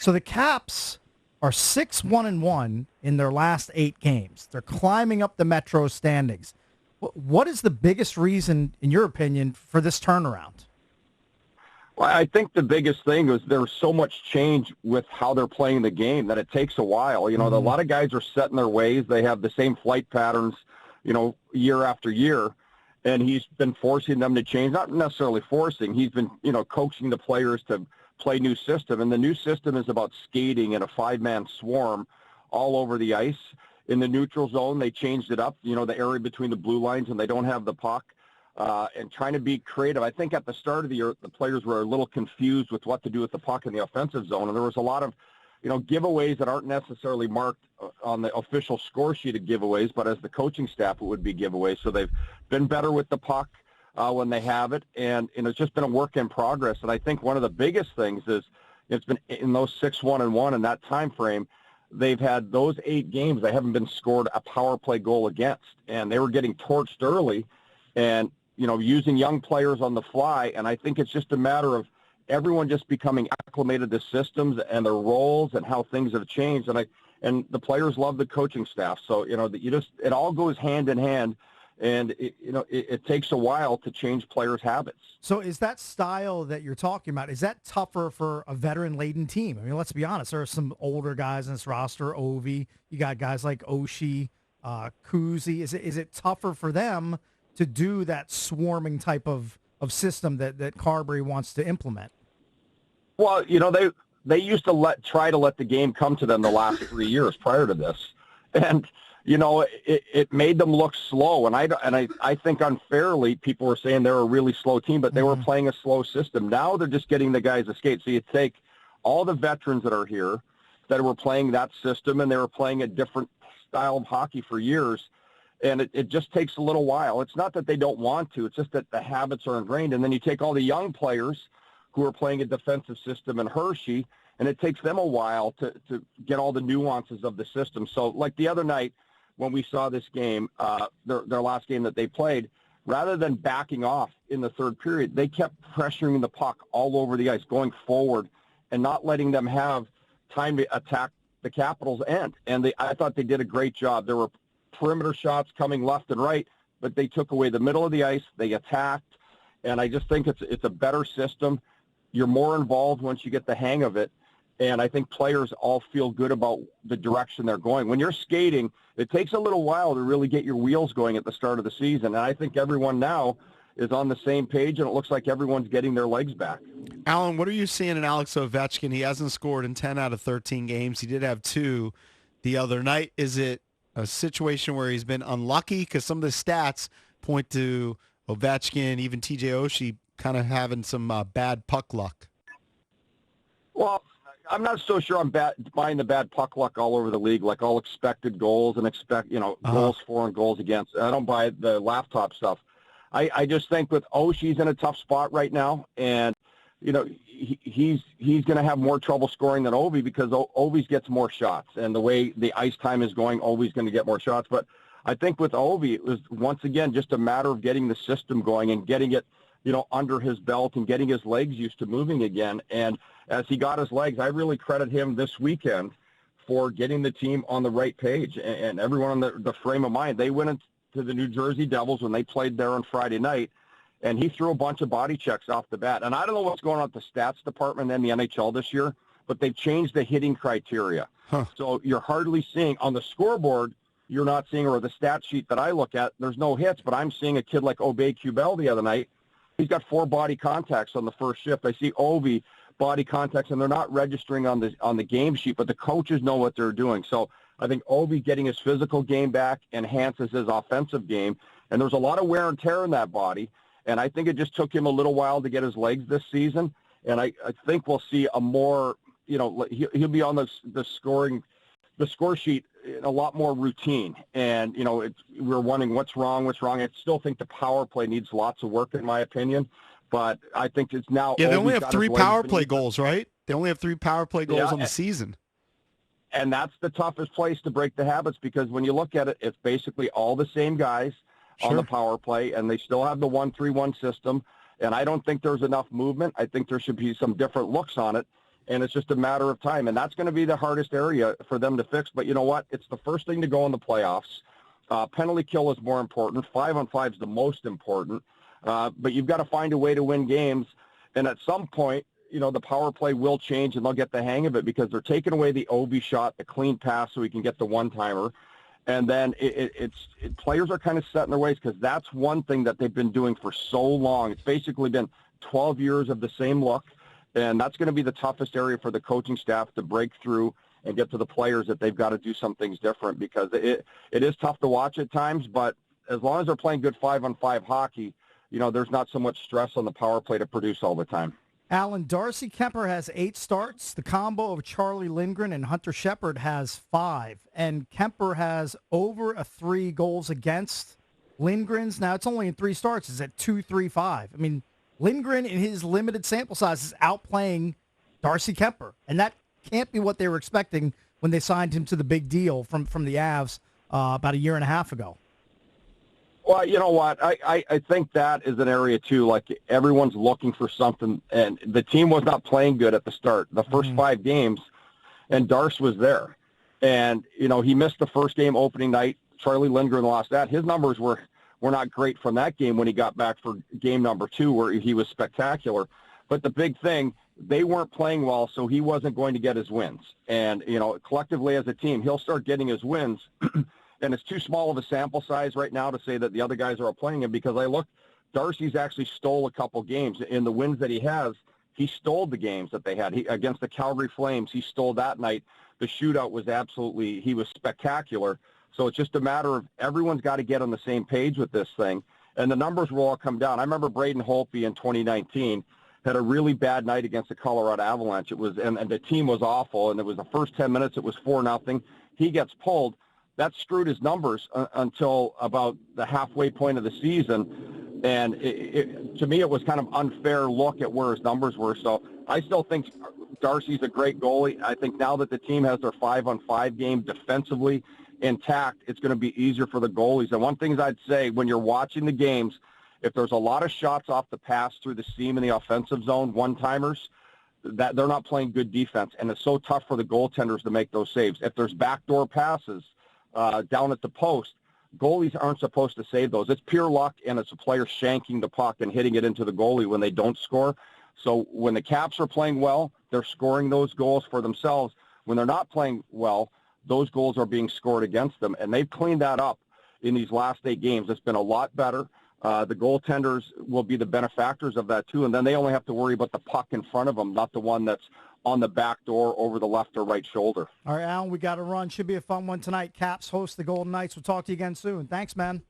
So the Caps are 6-1-1 in their last 8 games. They're climbing up the Metro standings. What is the biggest reason, in your opinion, for this turnaround? Well, I think the biggest thing is there's so much change with how they're playing the game that it takes a while. A lot of guys are set in their ways. They have the same flight patterns, year after year. And he's been forcing them to change, not necessarily forcing. He's been, coaching the players to play new system. And the new system is about skating in a 5-man swarm all over the ice. In the neutral zone, they changed it up, the area between the blue lines, and they don't have the puck. And trying to be creative. I think at the start of the year, the players were a little confused with what to do with the puck in the offensive zone. And there was a lot of, giveaways that aren't necessarily marked on the official score sheet of giveaways, but as the coaching staff, it would be giveaways. So they've been better with the puck when they have it. And it's just been a work in progress. And I think one of the biggest things is it's been in those 6-1-1 in that time frame. They've had those 8 games. They haven't been scored a power play goal against. And they were getting torched early. And using young players on the fly, and I think it's just a matter of everyone just becoming acclimated to systems and their roles and how things have changed. And the players love the coaching staff. So it all goes hand in hand, and it takes a while to change players' habits. So is that style that you're talking about, is that tougher for a veteran-laden team? I mean, let's be honest. There are some older guys in this roster. Ovi, you got guys like Oshie, Kuzi. Is it tougher for them to do that swarming type of system that Carberry wants to implement? Well, they used to try to let the game come to them the last 3 years prior to this. And, it made them look slow. And I think unfairly people were saying they're a really slow team, but they were playing a slow system. Now they're just getting the guys to skate. So you take all the veterans that are here that were playing that system, and they were playing a different style of hockey for years. And it just takes a little while. It's not that they don't want to. It's just that the habits are ingrained. And then you take all the young players who are playing a defensive system in Hershey, and it takes them a while to get all the nuances of the system. So like the other night when we saw this game, their last game that they played, rather than backing off in the third period, they kept pressuring the puck all over the ice, going forward and not letting them have time to attack the Capitals' end. And I thought they did a great job. There were perimeter shots coming left and right, but they took away the middle of the ice. They attacked, and I just think it's a better system. You're more involved once you get the hang of it, and I think players all feel good about the direction they're going. When you're skating, it takes a little while to really get your wheels going at the start of the season, and I think everyone now is on the same page, and it looks like everyone's getting their legs back. Alan, what are you seeing in Alex Ovechkin? He hasn't scored in 10 out of 13 games. He did have 2 the other night. Is it a situation where he's been unlucky? Because some of the stats point to Ovechkin, even TJ Oshie, kind of having some bad puck luck. Well, I'm not so sure I'm buying the bad puck luck all over the league, like all expected goals and goals for and goals against. I don't buy the laptop stuff. I just think with Oshie's in a tough spot right now, and he's going to have more trouble scoring than Ovi because Ovi gets more shots, and the way the ice time is going, Ovi's going to get more shots. But I think with Ovi, it was once again just a matter of getting the system going and getting it, under his belt and getting his legs used to moving again. And as he got his legs, I really credit him this weekend for getting the team on the right page and everyone on the frame of mind. They went into the New Jersey Devils when they played there on Friday night, and he threw a bunch of body checks off the bat. And I don't know what's going on at the stats department in the NHL this year, but they've changed the hitting criteria. So you're hardly seeing on the scoreboard, you're not seeing, or the stat sheet that I look at, there's no hits, but I'm seeing a kid like Obey Cubel the other night. He's got 4 body contacts on the first shift. I see Ovi body contacts, and they're not registering on the game sheet, but the coaches know what they're doing. So I think Ovi getting his physical game back enhances his offensive game, and there's a lot of wear and tear in that body, and I think it just took him a little while to get his legs this season, and I think we'll see a more, he'll be on the score sheet a lot more routine, and we're wondering what's wrong. I still think the power play needs lots of work, in my opinion, but I think it's now. Yeah, they only have 3 power play goals, right? They only have 3 power play goals on the season, and that's the toughest place to break the habits, because when you look at it, it's basically all the same guys on the power play, and they still have the 1-3-1 system. And I don't think there's enough movement. I think there should be some different looks on it. and it's just a matter of time. And that's going to be the hardest area for them to fix. But you know what? It's the first thing to go in the playoffs. Penalty kill is more important. 5-on-5 is the most important. But you've got to find a way to win games. And at some point, the power play will change, and they'll get the hang of it because they're taking away the Ovi shot, the clean pass, so he can get the one-timer. And then players are kind of set in their ways because that's one thing that they've been doing for so long. It's basically been 12 years of the same look, and that's going to be the toughest area for the coaching staff to break through and get to the players that they've got to do some things different because it is tough to watch at times, but as long as they're playing good 5-on-5 hockey, there's not so much stress on the power play to produce all the time. Alan, Darcy Kemper has 8 starts. The combo of Charlie Lindgren and Hunter Shepard has 5. And Kemper has over a 3 goals against. Lindgren's, now it's only in 3 starts, is at 2.35. I mean, Lindgren in his limited sample size is outplaying Darcy Kemper. And that can't be what they were expecting when they signed him to the big deal from the Avs about a year and a half ago. Well, you know what? I think that is an area, too. Like, everyone's looking for something, and the team was not playing good at the start. The first 5 games, and Darce was there. And, he missed the first game opening night. Charlie Lindgren lost that. His numbers were not great from that game when he got back for game number 2, where he was spectacular. But the big thing, they weren't playing well, so he wasn't going to get his wins. And, collectively as a team, he'll start getting his wins. And it's too small of a sample size right now to say that the other guys are playing him because Darcy's actually stole a couple games. In the wins that he has, he stole the games that they had. Against the Calgary Flames, he stole that night. The shootout was he was spectacular. So it's just a matter of everyone's got to get on the same page with this thing. And the numbers will all come down. I remember Braden Holtby in 2019 had a really bad night against the Colorado Avalanche. And the team was awful. And it was the first 10 minutes, it was 4-0. He gets pulled. That screwed his numbers until about the halfway point of the season. And to me, it was kind of unfair look at where his numbers were. So I still think Darcy's a great goalie. I think now that the team has their 5-on-5 game defensively intact, it's going to be easier for the goalies. And one thing I'd say, when you're watching the games, if there's a lot of shots off the pass through the seam in the offensive zone, one-timers, that they're not playing good defense. And it's so tough for the goaltenders to make those saves. If there's backdoor passes, down at the post, goalies aren't supposed to save those. It's pure luck, and it's a player shanking the puck and hitting it into the goalie when they don't score. So when the Caps are playing well, they're scoring those goals for themselves. When they're not playing well, those goals are being scored against them, and they've cleaned that up in these last 8 games. It's been a lot better. The goaltenders will be the benefactors of that, too, and then they only have to worry about the puck in front of them, not the one that's on the back door over the left or right shoulder. All right, Alan, we got to run. Should be a fun one tonight. Caps host the Golden Knights. We'll talk to you again soon. Thanks, man.